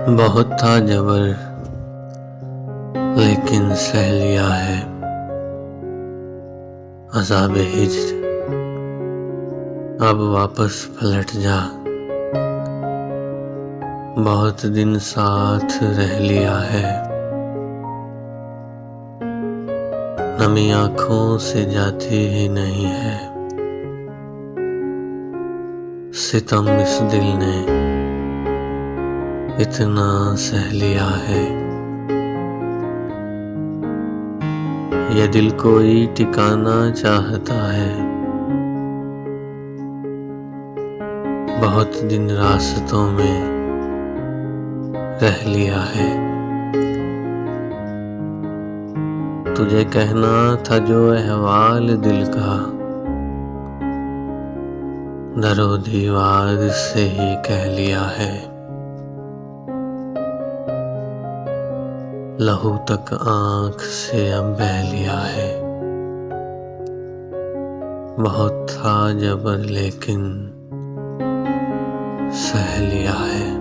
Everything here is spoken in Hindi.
बहुत था जबर लेकिन सह लिया है अज़ाब-ए हिज्र। अब वापस पलट जा, बहुत दिन साथ रह लिया है। नमी आँखों से जाती ही नहीं है, सितम इस दिल ने इतना सह लिया है। ये दिल कोई ठिकाना चाहता है, बहुत दिन रास्तों में रह लिया है। तुझे कहना था जो अहवाल दिल का, दरो दीवार से ही कह लिया है। लहू तक आँख से अब बह लिया है। बहुत था जबर लेकिन सह लिया है।